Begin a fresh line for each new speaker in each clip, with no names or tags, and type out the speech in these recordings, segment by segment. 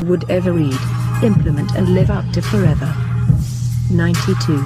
would ever read, implement and live up to forever. 92.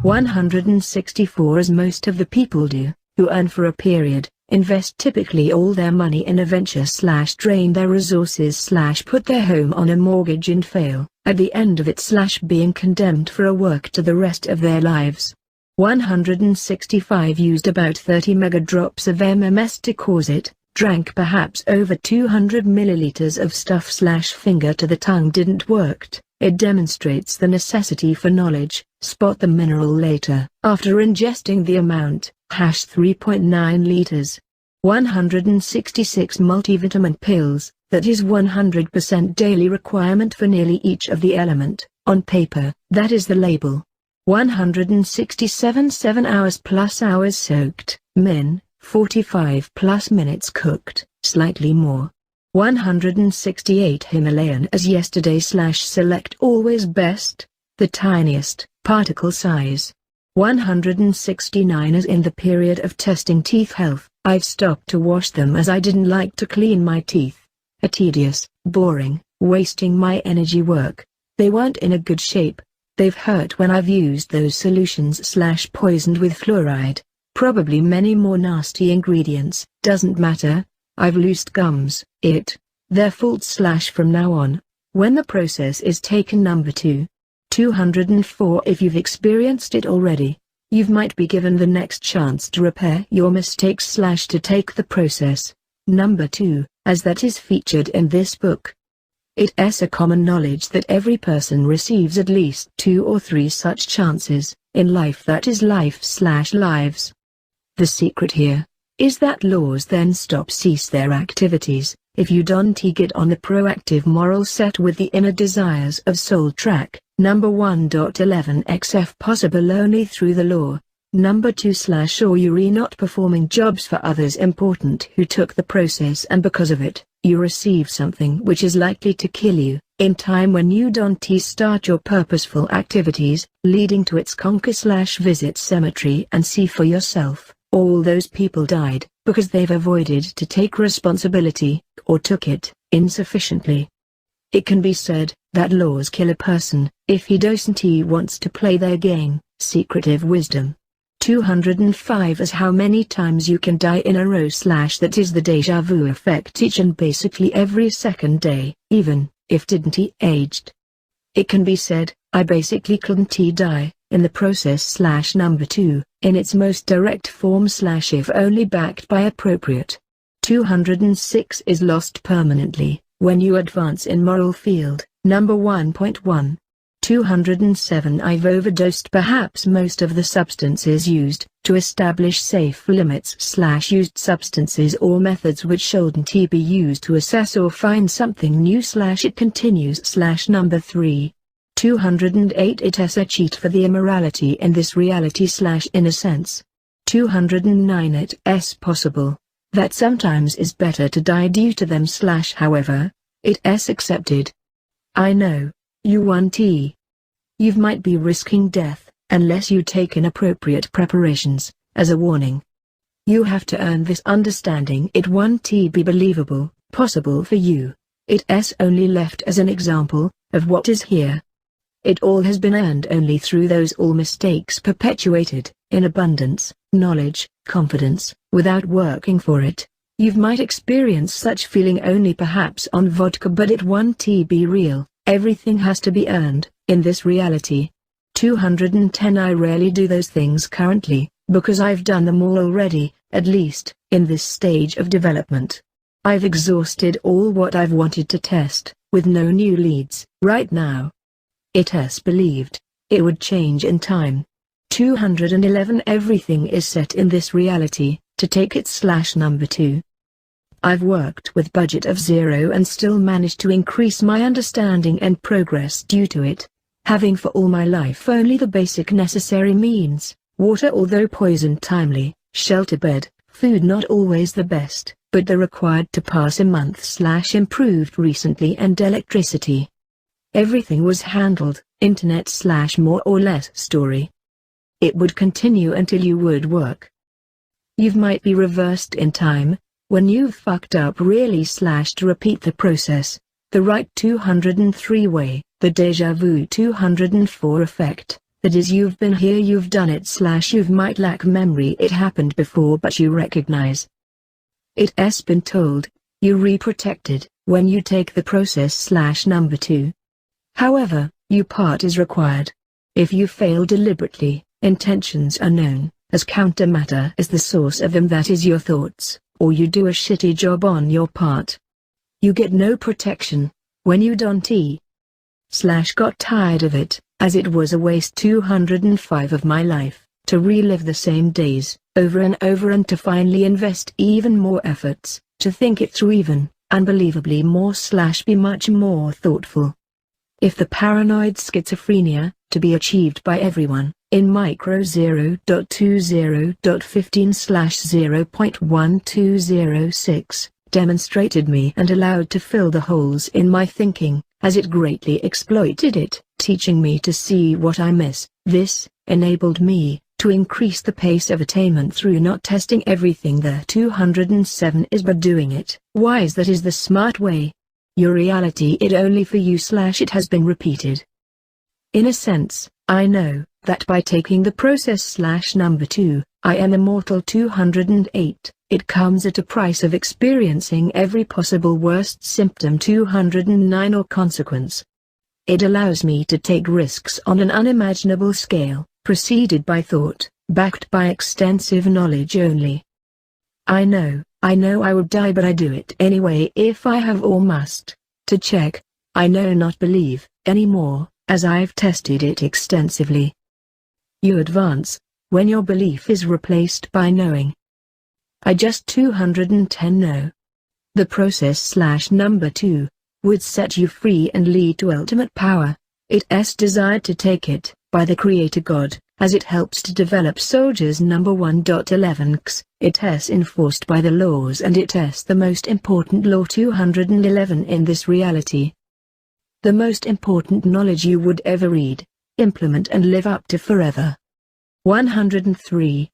164 As most of the people do, who earn for a period, invest typically all their money in a venture/drain their resources/put their home on a mortgage and fail, at the end of it/being condemned for a work to the rest of their lives. 165 Used about 30 megadrops of MMS to cause it, drank perhaps over 200 milliliters of stuff/finger to the tongue didn't worked. It demonstrates the necessity for knowledge. Spot the mineral later. After ingesting the amount, 3.9 liters. 166 Multivitamin pills, that is 100% daily requirement for nearly each of the element. On paper, that is the label. 167 7 hours plus hours soaked, min, 45 plus minutes cooked, slightly more. 168 Himalayan as yesterday/select always best, the tiniest, particle size. 169 As in the period of testing teeth health, I've stopped to wash them as I didn't like to clean my teeth. A tedious, boring, wasting my energy work. They weren't in a good shape. They've hurt when I've used those solutions/poisoned with fluoride. Probably many more nasty ingredients. Doesn't matter. I've loosed gums. Their fault/from now on. When the process is taken. Number 2. 204 If you've experienced it already, you might be given the next chance to repair your mistakes/to take the process. Number 2, as that is featured in this book. It's a common knowledge that every person receives at least 2 or 3 such chances in life, that is life/lives. The secret here is that laws then cease their activities, if you don't get on the proactive moral set with the inner desires of soul track. Number 1.11 XF possible only through the law. Number 2/or you're not performing jobs for others important who took the process, and because of it, you receive something which is likely to kill you, in time when you don't start your purposeful activities, leading to its conquer/visit cemetery and see for yourself. All those people died, because they've avoided to take responsibility, or took it, insufficiently. It can be said, that laws kill a person, if he doesn't wants to play their game. Secretive wisdom. 205 As how many times you can die in a row/that is the deja vu effect each and basically every second day, even, if didn't aged. It can be said, I basically couldn't die, in the process/ number 2, in its most direct form/if only backed by appropriate. 206 Is lost permanently, when you advance in moral field. Number 1.1. 207 I've overdosed perhaps most of the substances used, to establish safe limits/used substances or methods which shouldn't be used to assess or find something new/it continues/number 3. 208 It's a cheat for the immorality in this reality/in a sense. 209 It's possible that sometimes is better to die due to them/however, it's accepted. I know, you want you might be risking death, unless you take inappropriate preparations, as a warning. You have to earn this understanding. It won't be believable, possible for you. It's only left as an example, of what is here. It all has been earned only through those all mistakes perpetuated, in abundance, knowledge, confidence, without working for it. You might experience such feeling only perhaps on vodka, but it won't be real. Everything has to be earned, in this reality. 210 I rarely do those things currently, because I've done them all already, at least, in this stage of development. I've exhausted all what I've wanted to test, with no new leads, right now. It's believed, it would change in time. 211 Everything is set in this reality, to take it/number 2. I've worked with budget of 0 and still managed to increase my understanding and progress due to it. Having for all my life only the basic necessary means, water although poisoned timely, shelter bed, food not always the best, but the required to pass a month/improved recently, and electricity. Everything was handled, internet/more or less story. It would continue until you would work. You might be reversed in time, when you've fucked up really/to repeat the process. the right 203 way, the deja vu 204 effect. That is, you've been here, you've done it / you might lack memory, it happened before but you recognize it's been told, you re-protected, when you take the process / number 2. However, your part is required. If you fail deliberately, intentions are known, as countermatter is the source of them, that is your thoughts, or you do a shitty job on your part. You get no protection. When you don't got tired of it, as it was a waste 205 of my life, to relive the same days, over and over, and to finally invest even more efforts, to think it through even, unbelievably more / be much more thoughtful. If the paranoid schizophrenia, to be achieved by everyone, in micro 0.20.15/0.1206, demonstrated me and allowed to fill the holes in my thinking, as it greatly exploited it, teaching me to see what I miss. This enabled me to increase the pace of attainment through not testing everything there 207 is, but doing it wise. That is the smart way. Your reality it only for you / it has been repeated. In a sense, I know that by taking the process / number 2, I am immortal 208. It comes at a price of experiencing every possible worst symptom 209 or consequence. It allows me to take risks on an unimaginable scale, preceded by thought, backed by extensive knowledge only. I know I would die, but I do it anyway if I have or must, to check, I know not believe, anymore, as I've tested it extensively. You advance, when your belief is replaced by knowing. I just 210 know. The process / number 2, would set you free and lead to ultimate power. It's desired to take it, by the Creator God, as it helps to develop soldiers. Number 1.11 x, it's enforced by the laws, and it's the most important law 211 in this reality. The most important knowledge you would ever read, implement and live up to forever. 103.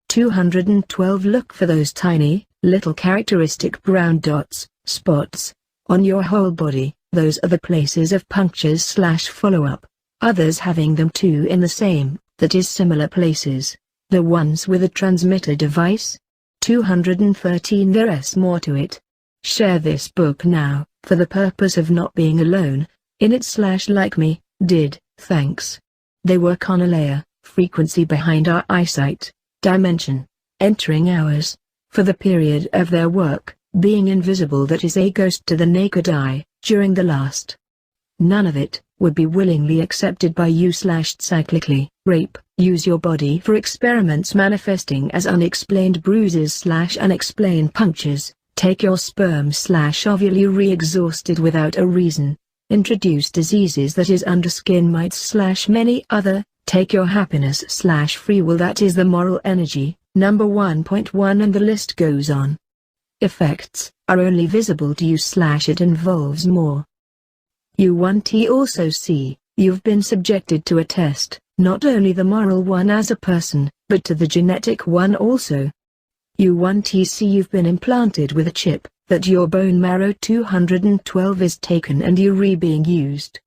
212 Look for those tiny, little characteristic brown dots, spots, on your whole body. Those are the places of punctures / follow-up, others having them too in the same, that is similar places, the ones with a transmitter device. 213 There's more to it. Share this book now, for the purpose of not being alone, in it / like me, did, thanks. They work on a layer, frequency behind our eyesight, dimension, entering ours, for the period of their work, being invisible, that is a ghost to the naked eye, during the last. None of it would be willingly accepted by you / cyclically. Rape, use your body for experiments manifesting as unexplained bruises / unexplained punctures, take your sperm / ovule you re-exhausted without a reason, introduce diseases, that is underskin mites / many other, take your happiness / free will, that is the moral energy, number 1.1, and the list goes on. Effects are only visible to you / it involves more. You 1T also see, you've been subjected to a test, not only the moral one as a person, but to the genetic one also. You 1T see you've been implanted with a chip, that your bone marrow 212 is taken and you being used.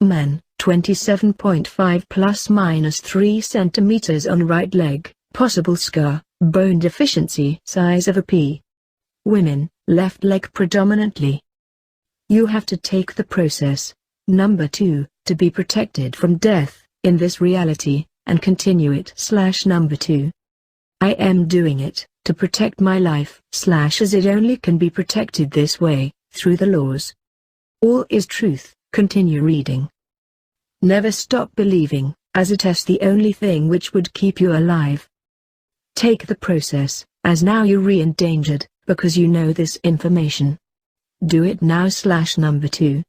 Men, 27.5 ±3 centimeters on right leg, possible scar, bone deficiency size of a pea. Women, left leg predominantly. You have to take the process, number 2, to be protected from death, in this reality, and continue it / number 2. I am doing it, to protect my life / as it only can be protected this way, through the laws. All is truth, continue reading. Never stop believing, as it is the only thing which would keep you alive. Take the process, as now you're re-endangered, because you know this information. Do it now / number 2.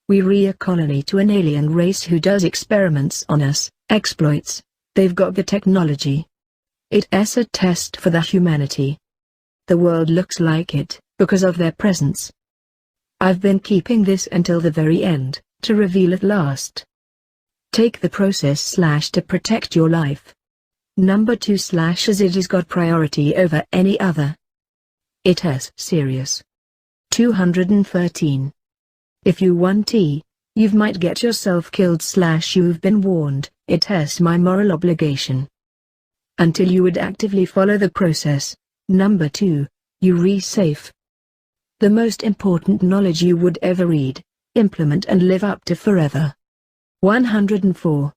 We re a colony to an alien race who does experiments on us, exploits. They've got the technology. It's a test for the humanity. The world looks like it, because of their presence. I've been keeping this until the very end, to reveal at last. Take the process / to protect your life. Number 2 / as it has got priority over any other. It is serious. 213. If you want tea, you might get yourself killed / you've been warned. It is my moral obligation. Until you would actively follow the process. Number 2, you re-safe. The most important knowledge you would ever read, implement and live up to forever. 104.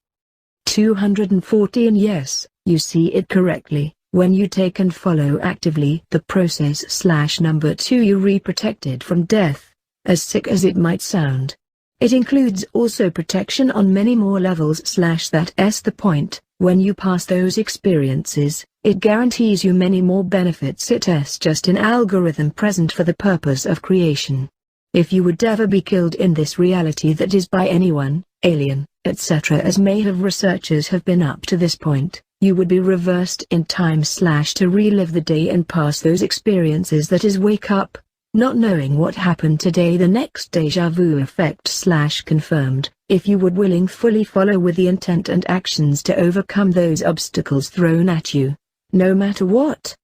214 Yes, you see it correctly. When you take and follow actively the process / number 2 you re-protected from death, as sick as it might sound. It includes also protection on many more levels / that's the point. When you pass those experiences, it guarantees you many more benefits. It's just an algorithm present for the purpose of creation. If you would ever be killed in this reality that is by anyone, alien, etc. as may have researchers have been up to this point, you would be reversed in time / to relive the day and pass those experiences. That is wake up, not knowing what happened today, the next deja vu effect / confirmed, if you would fully follow with the intent and actions to overcome those obstacles thrown at you, no matter what.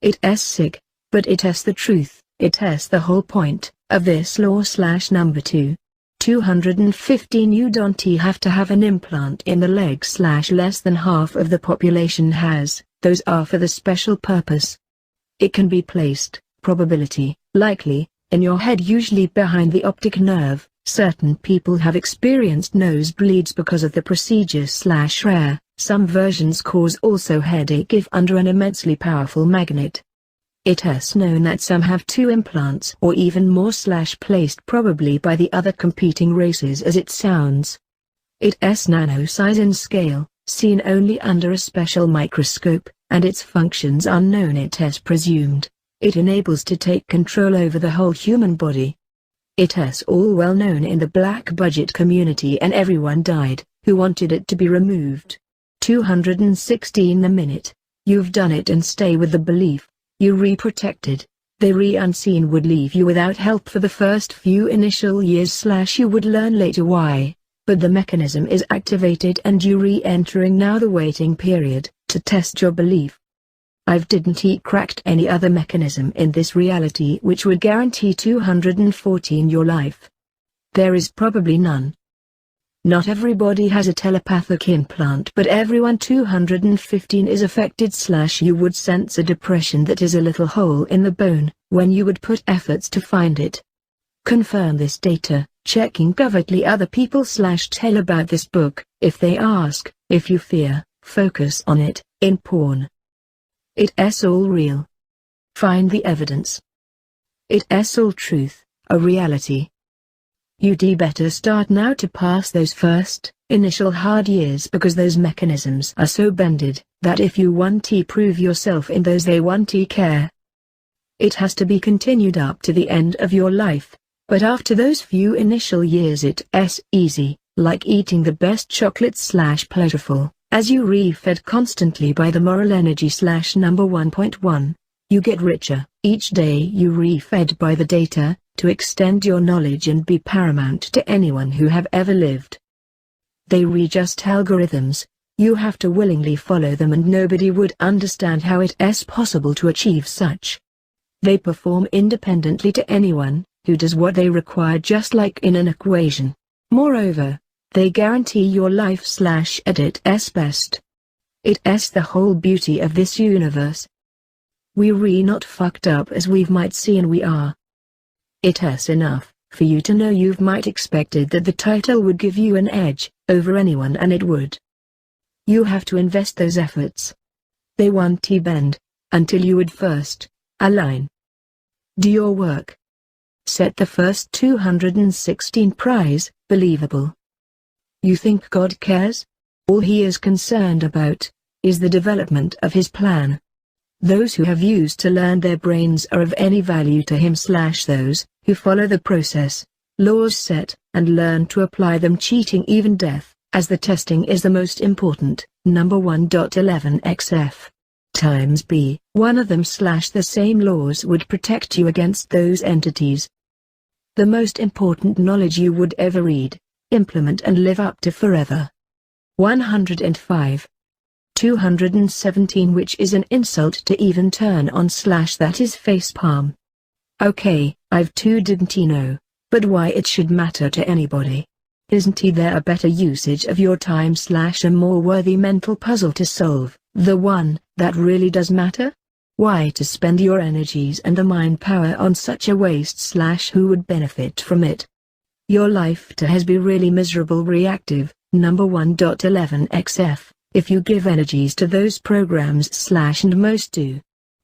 It's sick, but it's the truth. It's the whole point of this law / number 2. 215 You don't have to have an implant in the leg / less than half of the population has. Those are for the special purpose. It can be placed, probability, likely, in your head, usually behind the optic nerve. Certain people have experienced nosebleeds because of the procedure / rare. Some versions cause also headache if under an immensely powerful magnet. It is known that some have 2 implants or even more / placed probably by the other competing races as it sounds. It is nano-size in scale, seen only under a special microscope, and its functions unknown. It is presumed it enables to take control over the whole human body. It is all well known in the black budget community, and everyone died who wanted it to be removed. 216 The minute you've done it and stay with the belief, you re-protected, the re-unseen would leave you without help for the first few initial years / you would learn later why, but the mechanism is activated and you re-entering now the waiting period, to test your belief. I've didn't cracked any other mechanism in this reality which would guarantee 214 your life. There is probably none. Not everybody has a telepathic implant, but everyone 215 is affected / you would sense a depression that is a little hole in the bone, when you would put efforts to find it. Confirm this data, checking covertly other people / tell about this book, if they ask. If you fear, focus on it, in porn. It's all real. Find the evidence. It's all truth, a reality. You'd better start now to pass those first, initial hard years, because those mechanisms are so bended, that if you want to prove yourself in those they want to care. It has to be continued up to the end of your life, but after those few initial years it's easy, like eating the best chocolates / pleasureful, as you re-fed constantly by the moral energy / number 1.1, you get richer, each day you re-fed by the data, to extend your knowledge and be paramount to anyone who have ever lived. They just algorithms, you have to willingly follow them, and nobody would understand how it is possible to achieve such. They perform independently to anyone who does what they require, just like in an equation. Moreover, they guarantee your life / at its best. It is the whole beauty of this universe. We not fucked up as we might see, and we are. It is enough for you to know you've might expected that the title would give you an edge over anyone, and it would. You have to invest those efforts. They want to bend until you would first align. Do your work. Set the first 216 prize believable. You think God cares? All he is concerned about is the development of his plan. Those who have used to learn their brains are of any value to him / those who follow the process, laws set, and learn to apply them, cheating even death, as the testing is the most important. Number 1.11xf times b, one of them / the same laws would protect you against those entities. The most important knowledge you would ever read, implement and live up to forever. 105. 217, which is an insult to even turn on / that is facepalm. Okay, I've didn't know but why it should matter to anybody? Isn't there a better usage of your time / a more worthy mental puzzle to solve, the one that really does matter? Why to spend your energies and the mind power on such a waste / who would benefit from it? Your life to has be really miserable reactive, number 1.11xf, if you give energies to those programs / and most do.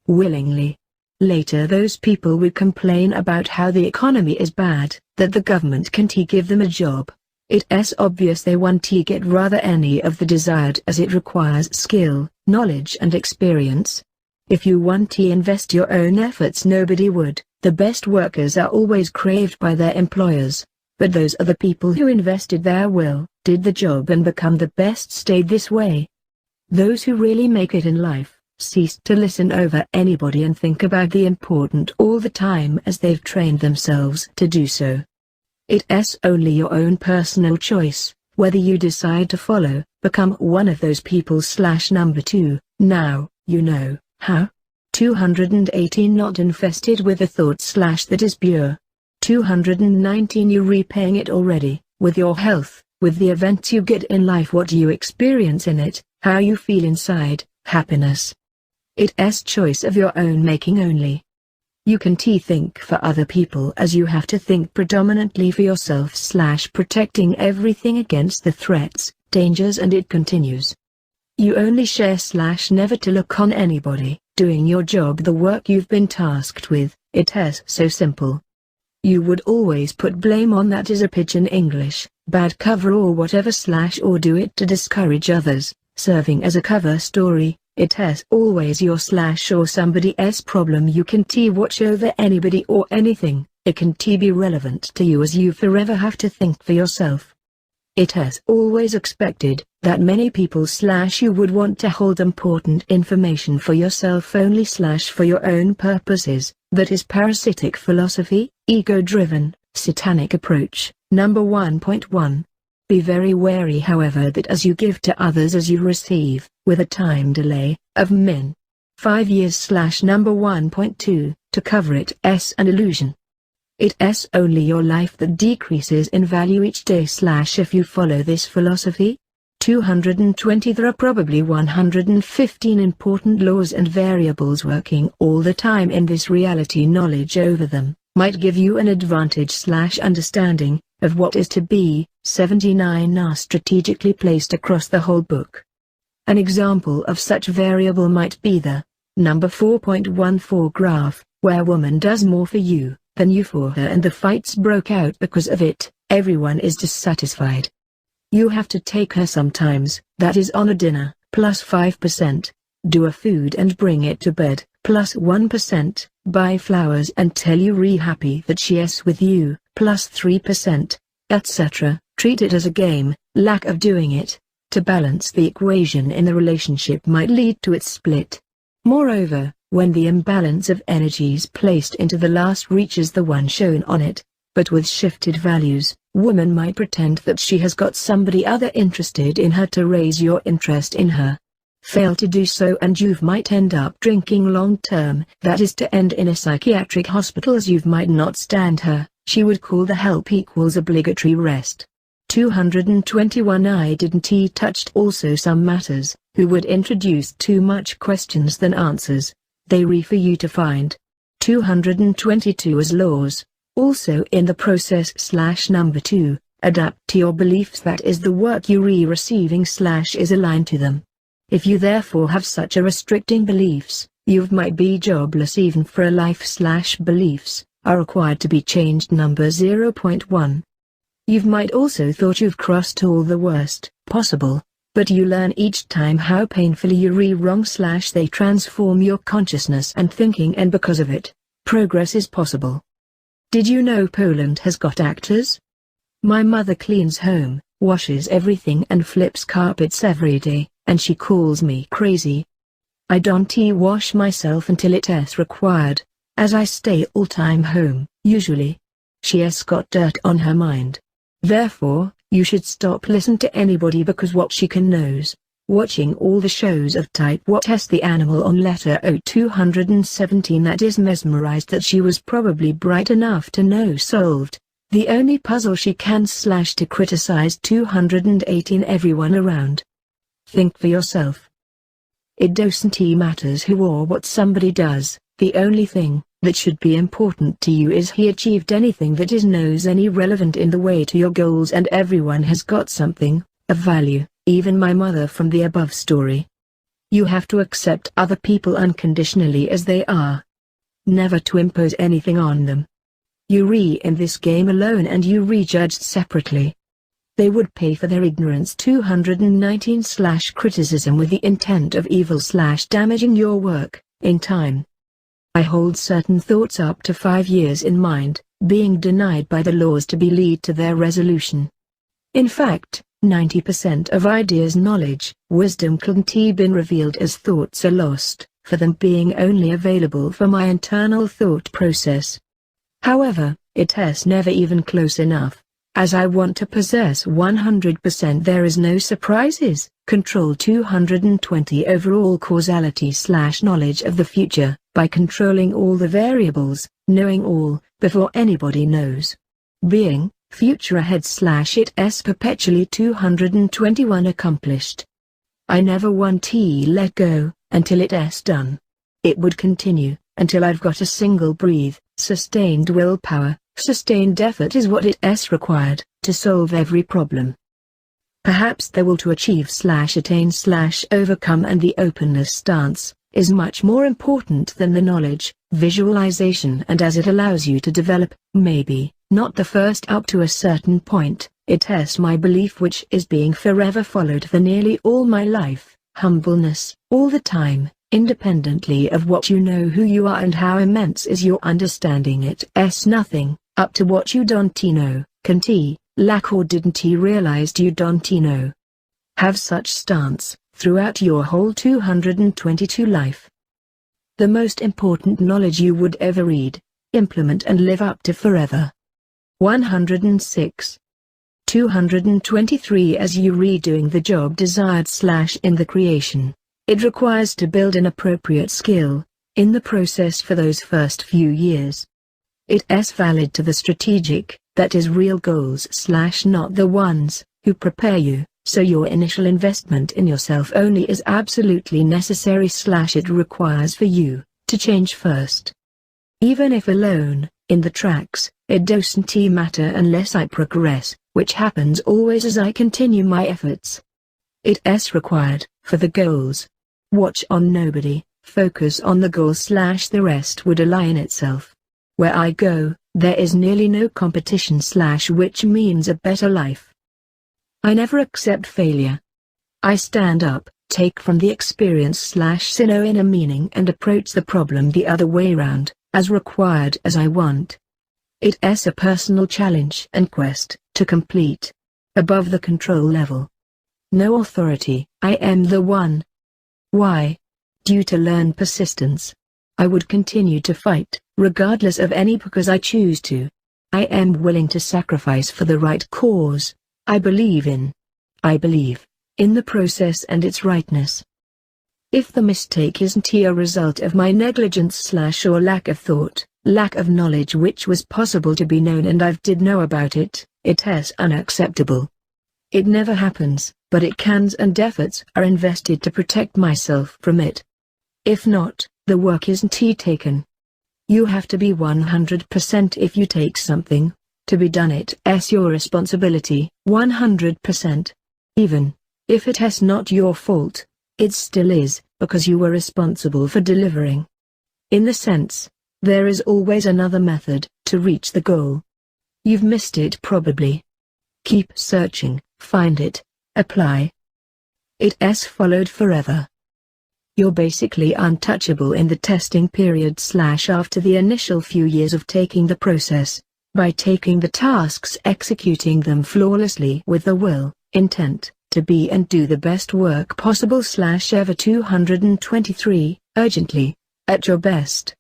Willingly. Later those people would complain about how the economy is bad, that the government can't give them a job. It's obvious they won't get rather any of the desired as it requires skill, knowledge and experience. If you want to invest your own efforts nobody would, the best workers are always craved by their employers. But those are the people who invested their will, did the job and become the best stayed this way. Those who really make it in life, cease to listen over anybody and think about the important all the time as they've trained themselves to do so. It's only your own personal choice, whether you decide to follow, become one of those people / number 2, now, you know, how? 218 Not infested with a thought / that is pure. 219 You repaying it already, with your health, with the events you get in life, what you experience in it, how you feel inside, happiness. It's choice of your own making only. You can think for other people as you have to think predominantly for yourself / protecting everything against the threats, dangers and it continues. You only share / never to look on anybody, doing your job the work you've been tasked with, it's so simple. You would always put blame on that is a pidgin English, bad cover or whatever / or do it to discourage others, serving as a cover story. It's always your / or somebody else's problem. You can watch over anybody or anything, it can be relevant to you as you forever have to think for yourself. It has always expected that many people / you would want to hold important information for yourself only / for your own purposes. That is parasitic philosophy, ego-driven, satanic approach, number 1.1. Be very wary however that as you give to others as you receive, with a time delay, of min. 5 years / number 1.2, to cover it's an illusion. It's only your life that decreases in value each day / if you follow this philosophy. 220 There are probably 115 important laws and variables working all the time in this reality. Knowledge over them might give you an advantage / understanding of what is to be. 79 are strategically placed across the whole book. An example of such variable might be the number 4.14 graph, where woman does more for you than you for her and the fights broke out because of it. Everyone is dissatisfied. You have to take her sometimes, that is on a dinner, plus 5%, do a food and bring it to bed, plus 1%, buy flowers and tell you happy that she is with you, plus 3%, etc. Treat it as a game. Lack of doing it, to balance the equation in the relationship might lead to its split. Moreover, when the imbalance of energies placed into the last reaches the one shown on it, but with shifted values, woman might pretend that she has got somebody other interested in her to raise your interest in her. Fail to do so and you might end up drinking long term, that is to end in a psychiatric hospital as you might not stand her. She would call the help equals obligatory rest. 221 I didn't touched also some matters, who would introduce too much questions than answers, they for you to find. 222 as laws, also in the process / number 2, adapt to your beliefs that is the work you receiving / is aligned to them. If you therefore have such a restricting beliefs, you might be jobless even for a life / beliefs, are required to be changed number 0.1. You might also thought you've crossed all the worst possible, but you learn each time how painfully you're wrong / they transform your consciousness and thinking and because of it, progress is possible. Did you know Poland has got actors? My mother cleans home, washes everything and flips carpets every day, and she calls me crazy. I don't wash myself until it is required, as I stay all time home, usually. She has got dirt on her mind. Therefore, you should stop listen to anybody because what she can knows. Watching all the shows of type what has the animal on letter O 217 that is mesmerized that she was probably bright enough to know solved. The only puzzle she can slash to criticize 218 everyone around. Think for yourself. It doesn't matter who or what somebody does, the only thing that should be important to you is he achieved anything that is knows any relevant in the way to your goals, and everyone has got something of value, even my mother from the above story. You have to accept other people unconditionally as they are. Never to impose anything on them. You in this game alone and you judged separately. They would pay for their ignorance 219 criticism with the intent of evil damaging your work, in time. I hold certain thoughts up to 5 years in mind, being denied by the laws to be lead to their resolution. In fact, 90% of ideas knowledge, wisdom couldn't been revealed as thoughts are lost, for them being only available for my internal thought process. However, it has never even close enough, as I want to possess 100%. There is no surprises, control 220 overall causality knowledge of the future, by controlling all the variables, knowing all, before anybody knows. Being, future ahead it's perpetually 221 accomplished. I never want to let go, until it's done. It would continue, until I've got a single breathe. Sustained willpower, sustained effort is what it's required, to solve every problem. Perhaps the will to achieve attain overcome, and the openness stance, is much more important than the knowledge, visualization, and as it allows you to develop, maybe, not the first up to a certain point, it's my belief which is being forever followed for nearly all my life, humbleness, all the time. Independently of what you know who you are and how immense is your understanding, it's nothing, up to what you don't know, can't, lack or didn't realized you don't know. Have such stance, throughout your whole 222 life. The most important knowledge you would ever read, implement and live up to forever. 106. 223 As you redoing the job desired in the creation. It requires to build an appropriate skill, in the process for those first few years. It's valid to the strategic, that is real goals not the ones, who prepare you, so your initial investment in yourself only is absolutely necessary it requires for you, to change first. Even if alone, in the tracks, it doesn't matter unless I progress, which happens always as I continue my efforts. It's required, for the goals. Watch on nobody, focus on the goal the rest would align itself. Where I go, there is nearly no competition which means a better life. I never accept failure. I stand up, take from the experience know inner meaning and approach the problem the other way round, as required as I want. It's a personal challenge and quest, to complete. Above the control level. No authority, I am the one. Why? Due to learned persistence. I would continue to fight, regardless of any because I choose to. I am willing to sacrifice for the right cause. I believe in the process and its rightness. If the mistake isn't a result of my negligence or lack of thought, lack of knowledge which was possible to be known and I did know about it, it's unacceptable. It never happens, but it can and efforts are invested to protect myself from it. If not, the work isn't taken. You have to be 100% if you take something, to be done it's your responsibility, 100%. Even if it has not your fault, it still is, because you were responsible for delivering. In the sense, there is always another method, to reach the goal. You've missed it probably. Keep searching, find it, apply. It's followed forever. You're basically untouchable in the testing period after the initial few years of taking the process, by taking the tasks executing them flawlessly with the will, intent, to be and do the best work possible ever 223, urgently, at your best.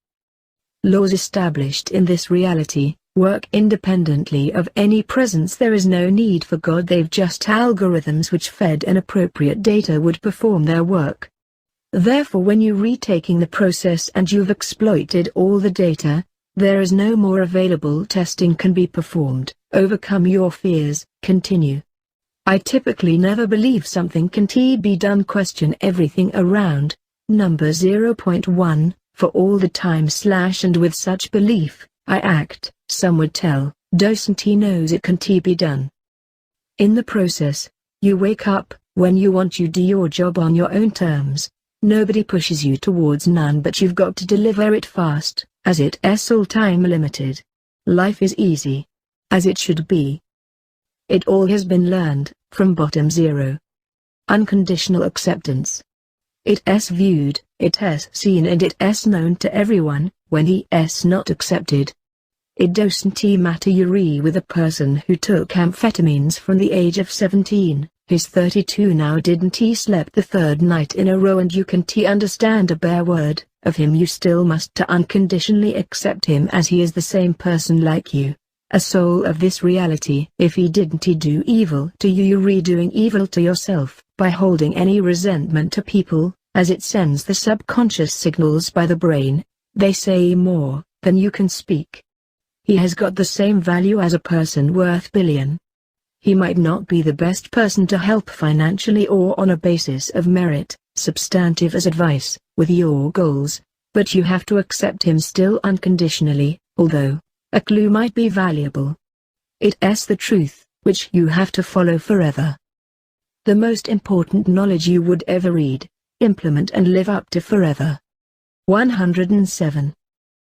Laws established in this reality, work independently of any presence. There is no need for God, they've just algorithms which fed an appropriate data would perform their work. Therefore when you retaking the process and you've exploited all the data, there is no more available testing can be performed, Overcome your fears. Continue. I typically never believe something can be done. Question everything around. Number 0.1, for all the time / and with such belief, I act. Some would tell, doesn't he knows it can be done. In the process, you wake up, when you want you do your job on your own terms. Nobody pushes you towards none, but you've got to deliver it fast, as it's all time limited. Life is easy. As it should be. It all has been learned, from bottom zero. Unconditional acceptance. It's viewed, it's seen and it's known to everyone, when it's not accepted. It doesn't matter you re with a person who took amphetamines from the age of 17, he's 32 now. Didn't he slept the third night in a row and you can understand a bare word of him? You still must to unconditionally accept him as he is the same person like you, a soul of this reality. If he didn't do evil to you, you're redoing evil to yourself by holding any resentment to people, as it sends the subconscious signals by the brain. They say more than you can speak. He has got the same value as a person worth billion. He might not be the best person to help financially or on a basis of merit, substantive as advice, with your goals, but you have to accept him still unconditionally, although a clue might be valuable. It's the truth, which you have to follow forever. The most important knowledge you would ever read, implement and live up to forever. 107.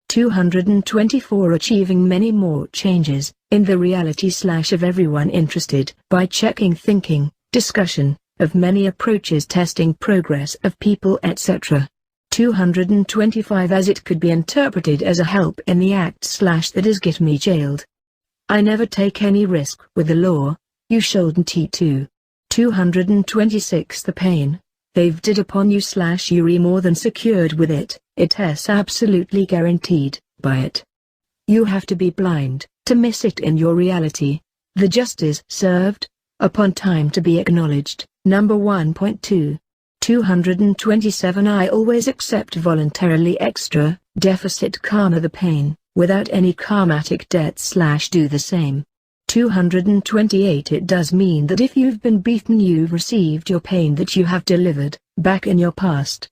224 Achieving many more changes, in the reality / of everyone interested by checking thinking, discussion, of many approaches, testing progress of people etc. 225 As it could be interpreted as a help in the act / that is get me jailed. I never take any risk with the law, you shouldn't too. 226 The pain they've did upon you / you're more than secured with it, it's absolutely guaranteed by it. You have to be blind to miss it in your reality. The justice served upon time to be acknowledged. Number 1.2. 227 I always accept voluntarily extra deficit karma, the pain, without any karmatic debt / do the same. 228 It does mean that if you've been beaten, you've received your pain that you have delivered back in your past.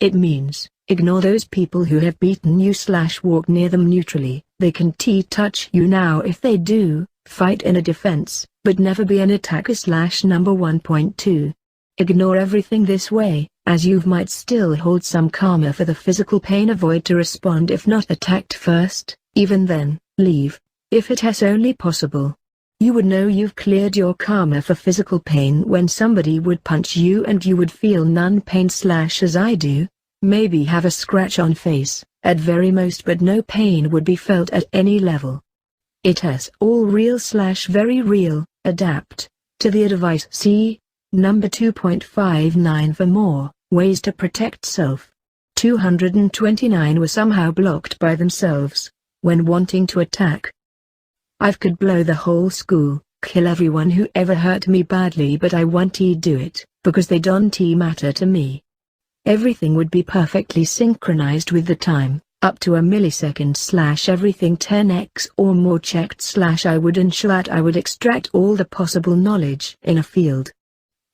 It means, ignore those people who have beaten you / walk near them neutrally. They can touch you now if they do, fight in a defense, but never be an attacker / Number 1.2. Ignore everything this way, as you might still hold some karma for the physical pain. Avoid to respond if not attacked first, even then, leave. If it is only possible. You would know you've cleared your karma for physical pain when somebody would punch you and you would feel none pain / as I do, maybe have a scratch on face, at very most, but no pain would be felt at any level. It is all real / very real. Adapt to the advice. See number 2.59 for more ways to protect self. 229 were somehow blocked by themselves when wanting to attack. I could blow the whole school, kill everyone who ever hurt me badly, but I won't do it, because they don't matter to me. Everything would be perfectly synchronized with the time, up to a millisecond / everything 10x or more checked / I would ensure that I would extract all the possible knowledge in a field.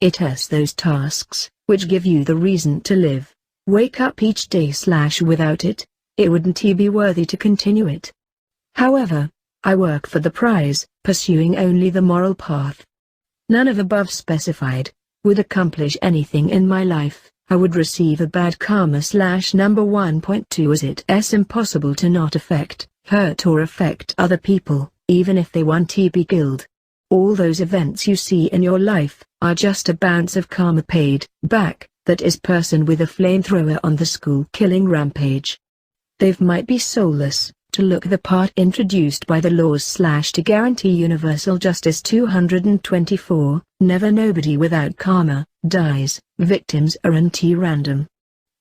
It is those tasks, which give you the reason to live. Wake up each day / without it, it wouldn't be worthy to continue it. However, I work for the prize, pursuing only the moral path. None of above specified would accomplish anything in my life. I would receive a bad karma / Number 1.2 as it's impossible to not affect, hurt or affect other people, even if they want to be killed. All those events you see in your life are just a bounce of karma paid back. That is person with a flamethrower on the school killing rampage. They might be soulless, to look the part introduced by the laws / to guarantee universal justice. 224, never nobody without karma, dies, victims aren't random.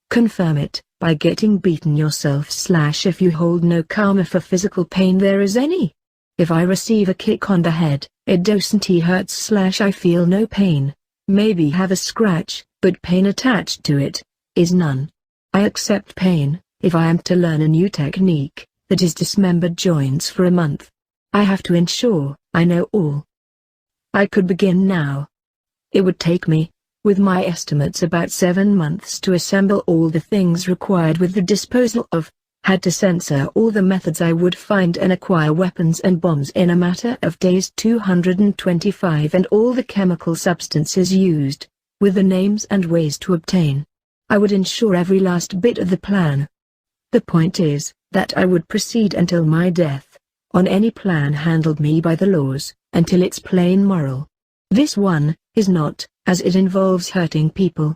Confirm it, by getting beaten yourself / if you hold no karma for physical pain there is any. If I receive a kick on the head, it doesn't hurt / I feel no pain, maybe have a scratch, but pain attached to it, is none. I accept pain, if I am to learn a new technique, that is dismembered joints for a month. I have to ensure I know all. I could begin now. It would take me, with my estimates, about 7 months to assemble all the things required with the disposal of, had to censor all the methods I would find and acquire weapons and bombs in a matter of days 225 and all the chemical substances used, with the names and ways to obtain. I would ensure every last bit of the plan. The point is, that I would proceed until my death, on any plan handled me by the laws, until it's plain moral. This one, is not, as it involves hurting people.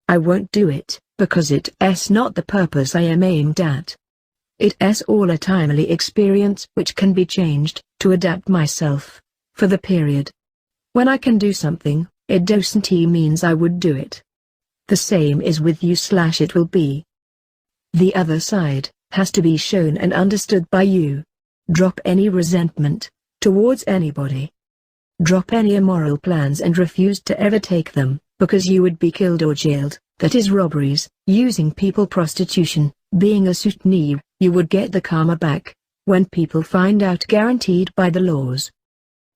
I won't do it, because it's not the purpose I am aimed at. It's all a timely experience which can be changed, to adapt myself, for the period. When I can do something, it doesn't means I would do it. The same is with you / it will be. The other side, has to be shown and understood by you. Drop any resentment, towards anybody. Drop any immoral plans and refuse to ever take them, because you would be killed or jailed, that is robberies, using people, prostitution, being a soutenier, you would get the karma back, when people find out, guaranteed by the laws.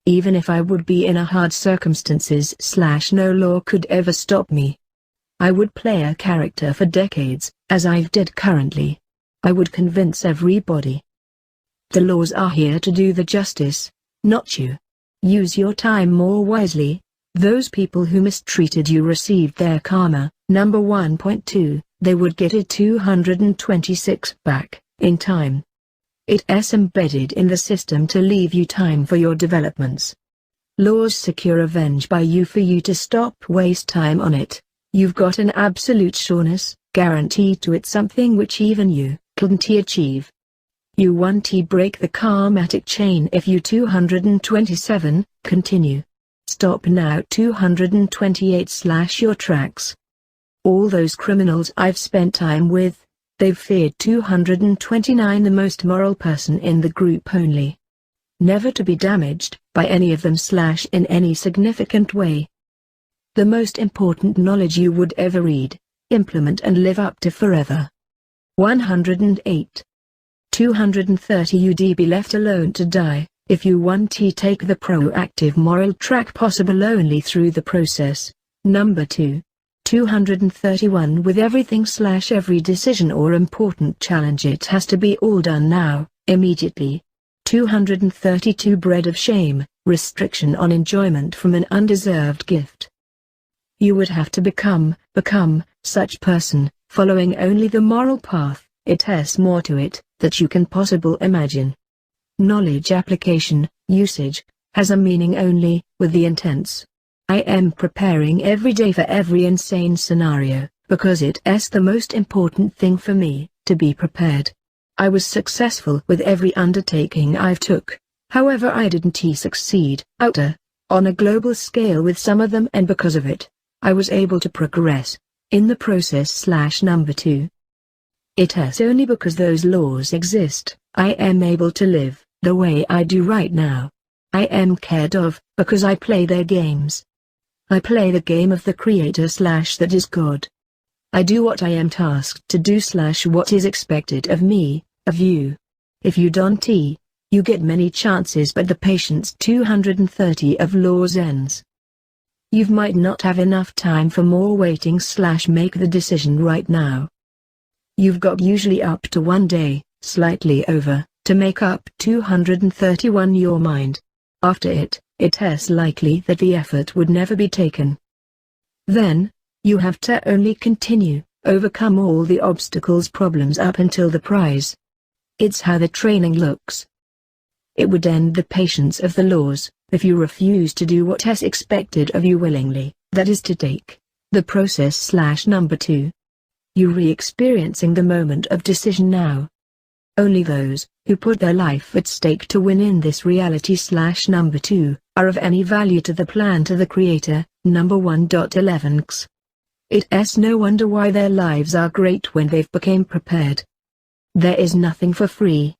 Even if I would be in a hard circumstances / no law could ever stop me. I would play a character for decades, as I've did currently. I would convince everybody. The laws are here to do the justice, not you. Use your time more wisely. Those people who mistreated you received their karma. Number 1.2, they would get it 226 back, in time. It's embedded in the system to leave you time for your developments. Laws secure revenge by you for you to stop waste time on it. You've got an absolute sureness, guaranteed to it, something which even you couldn't achieve. You won't break the karmatic chain if you 227, continue. Stop now 228 / your tracks. All those criminals I've spent time with, they've feared 229, the most moral person in the group only. Never to be damaged, by any of them / in any significant way. The most important knowledge you would ever read, implement and live up to forever. 108. 230 You'd be left alone to die, if you want to take the proactive moral track possible only through the process. Number 2. 231 With everything / every decision or important challenge, it has to be all done now, immediately. 232 Bread of shame, restriction on enjoyment from an undeserved gift. You would have to become such person, following only the moral path. It has more to it, that you can possibly imagine. Knowledge application, usage, has a meaning only, with the intents. I am preparing every day for every insane scenario, because it's the most important thing for me, to be prepared. I was successful with every undertaking I've took, however I didn't succeed, on a global scale with some of them, and because of it, I was able to progress, in the process / number 2. It's only because those laws exist, I am able to live, the way I do right now. I am cared of, because I play their games. I play the game of the Creator / that is God. I do what I am tasked to do / what is expected of me, of you. If you don't, you get many chances, but the patience 230 of laws ends. You might not have enough time for more waiting / make the decision right now. You've got usually up to 1 day, slightly over, to make up 231 your mind. After it's likely that the effort would never be taken. Then, you have to only continue, overcome all the obstacles, problems up until the prize. It's how the training looks. It would end the patience of the laws, if you refuse to do what is expected of you willingly, that is to take the process / number 2. You re-experiencing the moment of decision now. Only those who put their life at stake to win in this reality / number 2, are of any value to the plan, to the Creator. Number 1.11 It's no wonder why their lives are great when they've become prepared. There is nothing for free.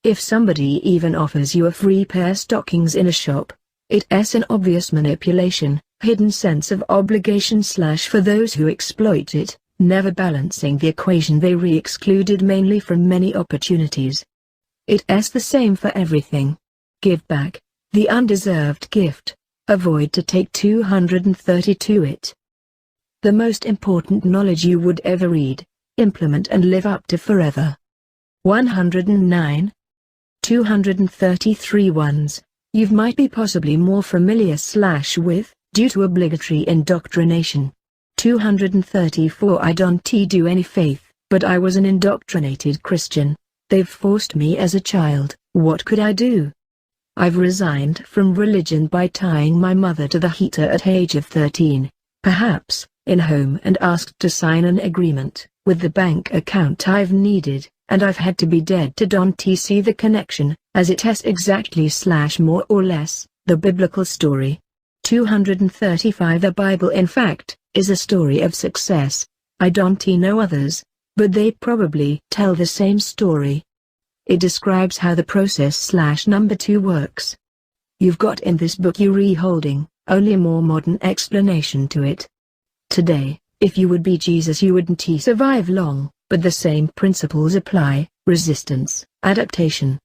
If somebody even offers you a free pair of stockings in a shop, it's an obvious manipulation, hidden sense of obligation / for those who exploit it. Never balancing the equation, they re-excluded mainly from many opportunities. It's the same for everything. give back the undeserved gift. Avoid to take 232 it. The most important knowledge you would ever read, implement and live up to forever. 109. 233 ones, you might be possibly more familiar with, due to obligatory indoctrination. 234 I don't do any faith, but I was an indoctrinated Christian. They've forced me as a child, what could I do? I've resigned from religion by tying my mother to the heater at age of 13, perhaps, in home, and asked to sign an agreement with the bank account I've needed, and I've had to be dead to don't see the connection, as it has exactly more or less, the biblical story. 235 The Bible in fact, is a story of success. I don't know others, but they probably tell the same story. It describes how the process number 2 works. You've got in this book you're reholding, only a more modern explanation to it. Today, if you would be Jesus you wouldn't survive long, but the same principles apply: resistance, adaptation.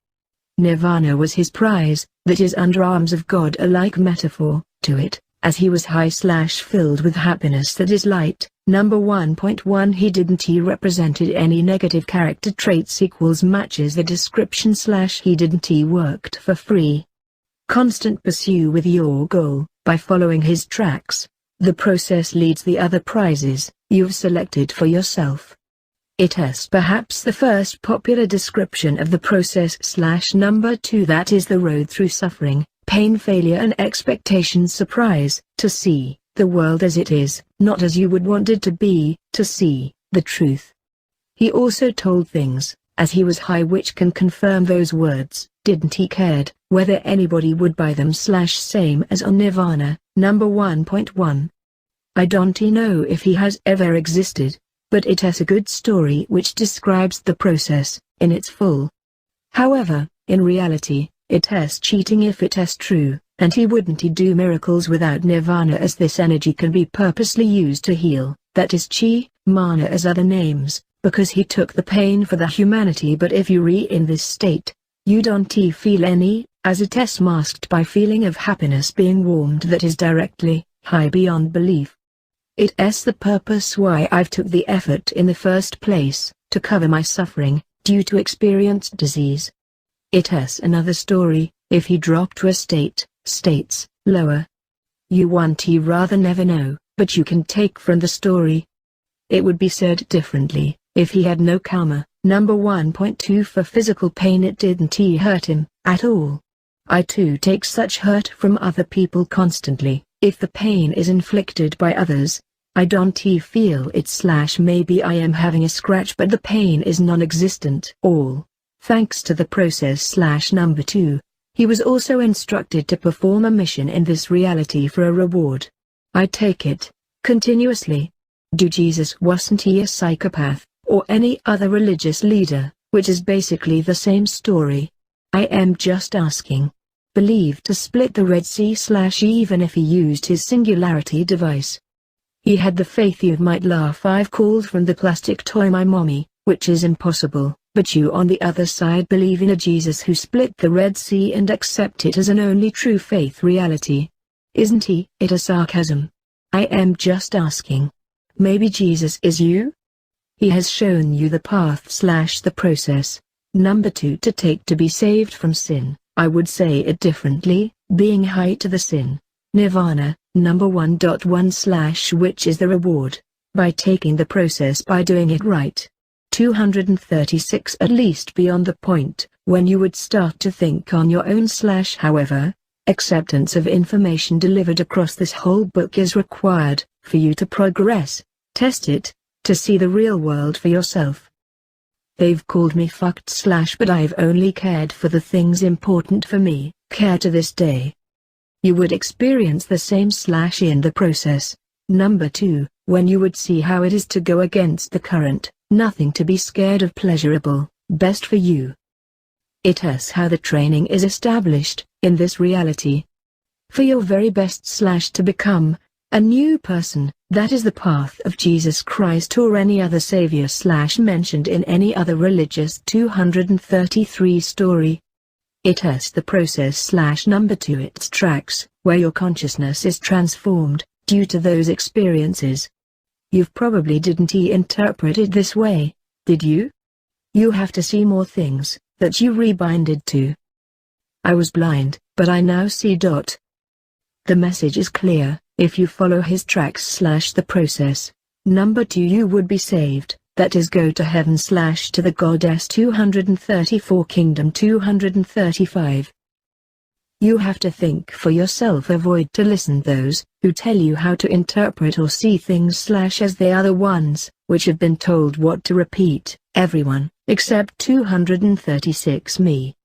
Nirvana was his prize, that is underarms of God a like metaphor to it, as he was high/filled with happiness that is light. Number 1.1 He didn't represented any negative character traits equals matches the description / he didn't worked for free. Constant pursue with your goal, by following his tracks. The process leads the other prizes you've selected for yourself. It is perhaps the first popular description of the process / number 2 that is the road through suffering, pain, failure and expectation. Surprise, to see the world as it is, not as you would want it to be, to see the truth. He also told things, as he was high, which can confirm those words. Didn't he cared whether anybody would buy them / same as on Nirvana. Number 1.1. I don't know if he has ever existed, but it has a good story which describes the process in its full. However, in reality, it has cheating if it is true, and he wouldn't do miracles without Nirvana, as this energy can be purposely used to heal, that is chi, mana as other names, because he took the pain for the humanity. But if you in this state, you don't feel any, as it is masked by feeling of happiness being warmed that is directly, high beyond belief. It is the purpose why I've took the effort in the first place, to cover my suffering, due to experienced disease. It is another story, if he dropped to a states, lower. You want rather never know, but you can take from the story. It would be said differently, if he had no karma. Number 1.2 For physical pain it didn't hurt him, at all. I too take such hurt from other people constantly. If the pain is inflicted by others, I don't feel it / maybe I am having a scratch, but the pain is non-existent. All, thanks to the process / number 2. He was also instructed to perform a mission in this reality for a reward. I take it, continuously. Jesus wasn't he a psychopath, or any other religious leader, which is basically the same story. I am just asking. Believed to split the Red Sea / even if he used his singularity device. He had the faith you might laugh. I've called from the plastic toy my mommy, which is impossible, but you on the other side believe in a Jesus who split the Red Sea and accept it as an only true faith reality. Isn't it a sarcasm? I am just asking. Maybe Jesus is you? He has shown you the path / the process. Number 2 to take to be saved from sin. I would say it differently, being high to the sin. Nirvana, number 1.1 / which is the reward, by taking the process by doing it right. 236 At least beyond the point, when you would start to think on your own / however, acceptance of information delivered across this whole book is required, for you to progress, test it, to see the real world for yourself. They've called me fucked / but I've only cared for the things important for me, care to this day. You would experience the same / in the process. Number 2, when you would see how it is to go against the current, nothing to be scared of, pleasurable, best for you. It is how the training is established, in this reality. For your very best / to become a new person, that is the path of Jesus Christ or any other savior / mentioned in any other religious 233 story. It s the process slash number 2 its tracks, where your consciousness is transformed, due to those experiences. You've probably didn't interpret it this way, did you? You have to see more things, that you rebinded to. I was blind, but I now see. The message is clear, if you follow his tracks slash the process, number 2 you would be saved. That is go to heaven slash to the goddess 234 kingdom 235. You have to think for yourself, avoid to listen those who tell you how to interpret or see things slash as they are the ones which have been told what to repeat, everyone, except 236 me.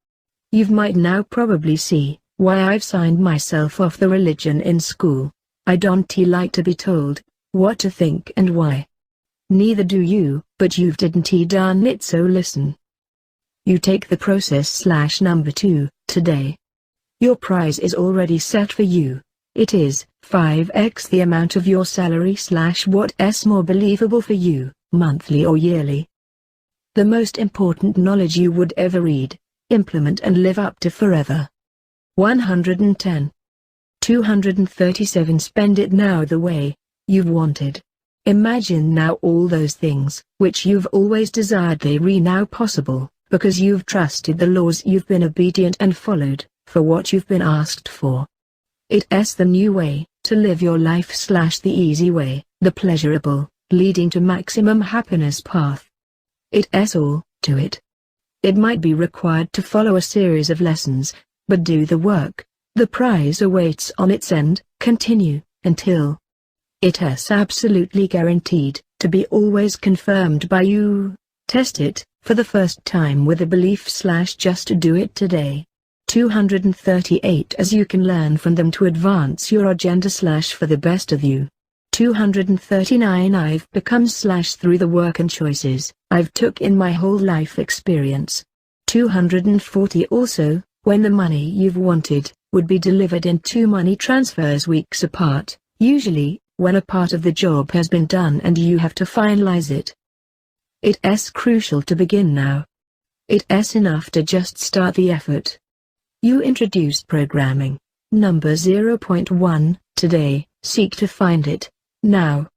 You might now probably see why I've signed myself off the religion in school. I don't like to be told what to think and why. Neither do you, but you've didn't done it, so listen. You take the process slash number 2, today. Your prize is already set for you. It is 5x the amount of your salary slash what's more believable for you, monthly or yearly. The most important knowledge you would ever read, implement and live up to forever. 110. 237 Spend it now the way you've wanted. Imagine now all those things which you've always desired, they are now possible, because you've trusted the laws, you've been obedient and followed, for what you've been asked for. It's the new way to live your life slash the easy way, the pleasurable, leading to maximum happiness path. It's all to it. It might be required to follow a series of lessons, but do the work. The prize awaits on its end. Continue until it's absolutely guaranteed to be always confirmed by you. Test it for the first time with a belief slash just do it today. 238 As you can learn from them to advance your agenda slash for the best of you. 239 I've become slash through the work and choices I've took in my whole life experience. 240 Also, when the money you've wanted would be delivered in 2 money transfers weeks apart, usually when a part of the job has been done and you have to finalize it. It's crucial to begin now. It's enough to just start the effort. You introduced programming, number 0.1, today, seek to find it, now.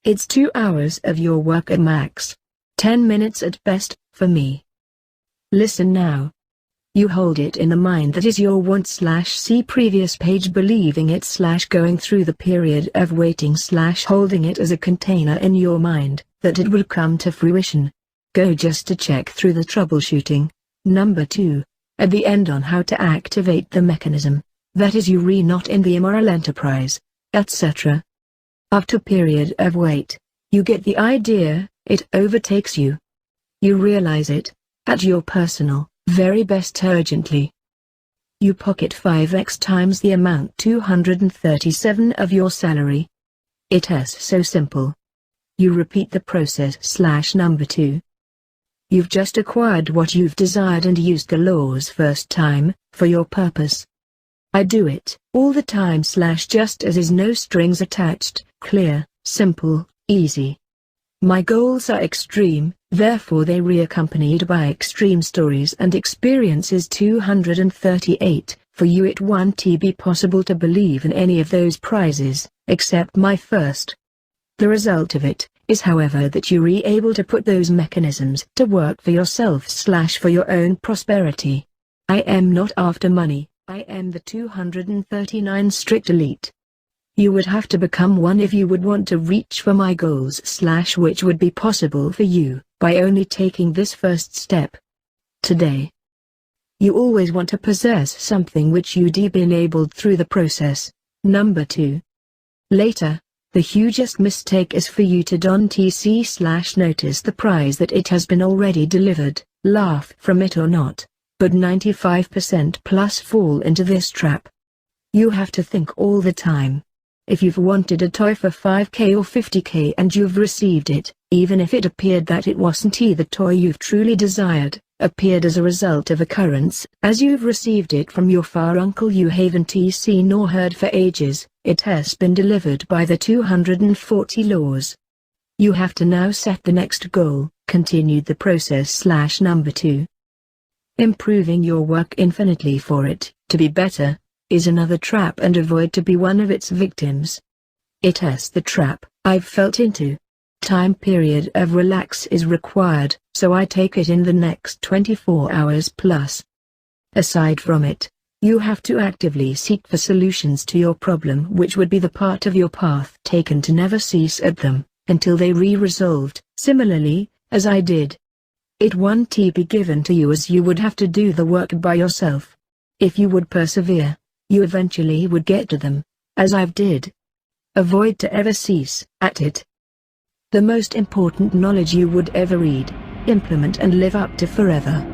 It's 2 hours of your work at max. 10 minutes at best, for me. Listen now. You hold it in the mind that is your want slash see previous page believing it slash going through the period of waiting slash holding it as a container in your mind, that it will come to fruition. Go just to check through the troubleshooting. Number 2. At the end on how to activate the mechanism, that is you not in the immoral enterprise, etc. After period of wait, you get the idea, it overtakes you. You realize it, at your personal very best urgently. You pocket 5x times the amount 237 of your salary. It's so simple. You repeat the process slash number 2. You've just acquired what you've desired and used the laws first time, for your purpose. I do it all the time slash just as is no strings attached, clear, simple, easy. My goals are extreme, therefore they accompanied by extreme stories and experiences. 238, for you it won't be possible to believe in any of those prizes, except my first. The result of it is however that you're able to put those mechanisms to work for yourself slash for your own prosperity. I am not after money, I am the 239 strict elite. You would have to become one if you would want to reach for my goals slash which would be possible for you, by only taking this first step. Today. You always want to possess something which you'd be enabled through the process. Number 2. Later, the hugest mistake is for you to don't see slash notice the prize that it has been already delivered, laugh from it or not, but 95% plus fall into this trap. You have to think all the time. If you've wanted a toy for 5k or 50k and you've received it, even if it appeared that it wasn't the toy you've truly desired, appeared as a result of occurrence, as you've received it from your far uncle you haven't seen nor heard for ages, it has been delivered by the 240 laws. You have to now set the next goal, continued the process slash number 2. Improving your work infinitely for it to be better is another trap, and avoid to be one of its victims. It's the trap I've felt into. Time period of relax is required, so I take it in the next 24 hours plus. Aside from it, you have to actively seek for solutions to your problem, which would be the part of your path taken to never cease at them, until they resolved, similarly, as I did. It won't be given to you, as you would have to do the work by yourself. If you would persevere, you eventually would get to them, as I've did. Avoid to ever cease at it. The most important knowledge you would ever read, implement and live up to forever.